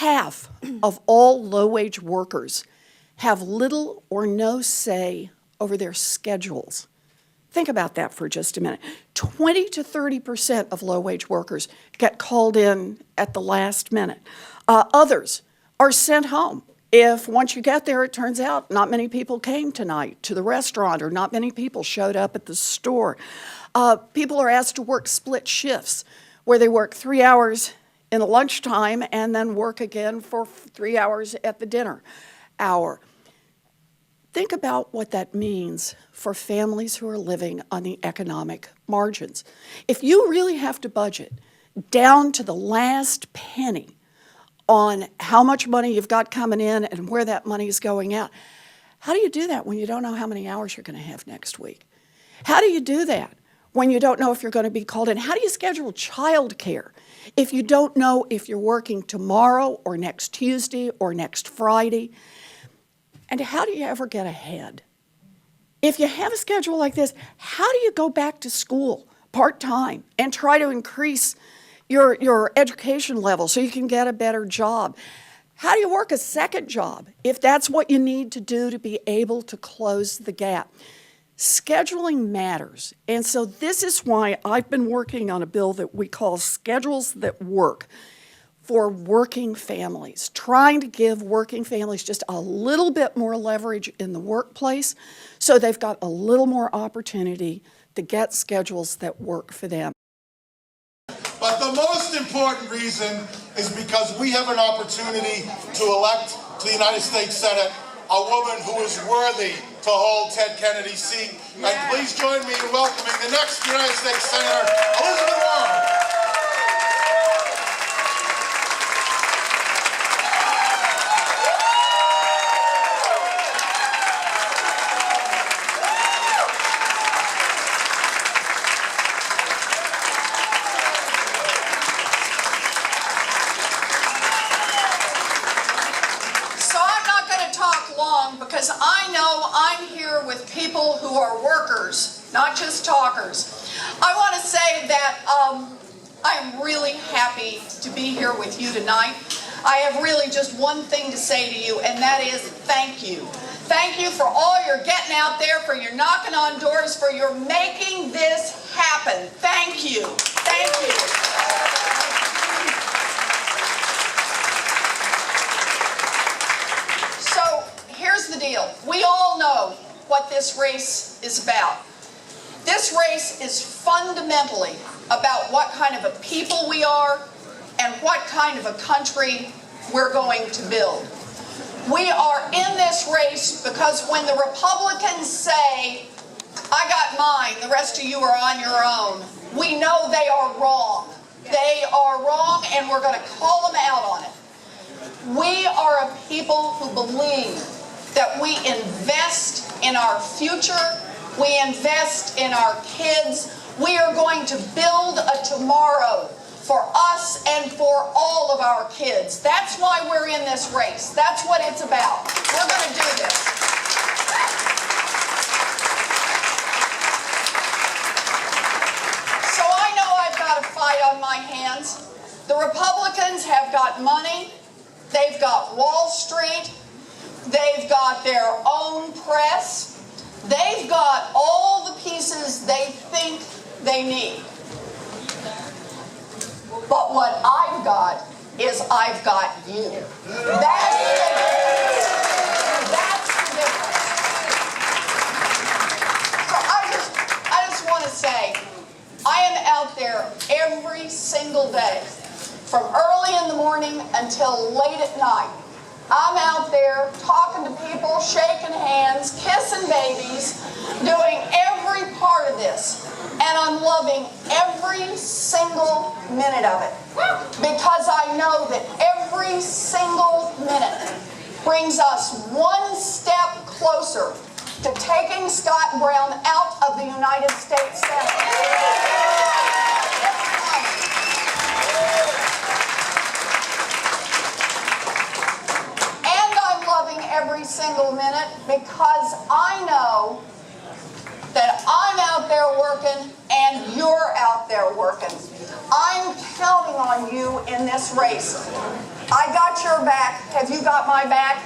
half of all low-wage workers have little or no say over their schedules. Think about that for just a minute. 20 to 30% of low-wage workers get called in at the last minute. Others are sent home. If once you get there, it turns out not many people came tonight to the restaurant or not many people showed up at the store. People are asked to work split shifts where they work 3 hours in the lunchtime and then work again for 3 hours at the dinner hour. Think about what that means for families who are living on the economic margins. If you really have to budget down to the last penny on how much money you've got coming in and where that money is going out, how do you do that when you don't know how many hours you're going to have next week? How do you do that when you don't know if you're going to be called in? How do you schedule childcare if you don't know if you're working tomorrow or next Tuesday or next Friday? And how do you ever get ahead? If you have a schedule like this, how do you go back to school part-time and try to increase your education level so you can get a better job? How do you work a second job if that's what you need to do to be able to close the gap? Scheduling matters. And so this is why I've been working on a bill that we call Schedules That Work for working families, trying to give working families just a little bit more leverage in the workplace so they've got a little more opportunity to get schedules that work for them. But the most important reason is because we have an opportunity to elect to the United States Senate a woman who is worthy to hold Ted Kennedy's seat. Yeah. And please join me in welcoming the next United States Senator, Elizabeth Warren. Because I know I'm here with people who are workers, not just talkers. I want to say that I'm really happy to be here with you tonight. I have really just one thing to say to you, and that is thank you. Thank you for all you're getting out there, for your knocking on doors, for your making this happen. Thank you. Thank you. Here's the deal. We all know what this race is about. This race is fundamentally about what kind of a people we are and what kind of a country we're going to build. We are in this race because when the Republicans say, I got mine, the rest of you are on your own, we know they are wrong. They are wrong, and we're going to call them out on it. We are a people who believe that we invest in our future, we invest in our kids. We are going to build a tomorrow for us and for all of our kids. That's why we're in this race. That's what it's about. We're going to do this. So I know I've got a fight on my hands. The Republicans have got money. They've got Wall Street. They've got their own press. They've got all the pieces they think they need. But what I've got is I've got you. That's the difference. That's the difference. So I just want to say, I am out there every single day, from early in the morning until late at night. I'm out there talking to people, shaking hands, kissing babies, doing every part of this. And I'm loving every single minute of it. Because I know that every single minute brings us one step closer to taking Scott Brown out of the United States Senate. Every single minute, because I know that I'm out there working and you're out there working. I'm counting on you in this race. I got your back. Have you got my back?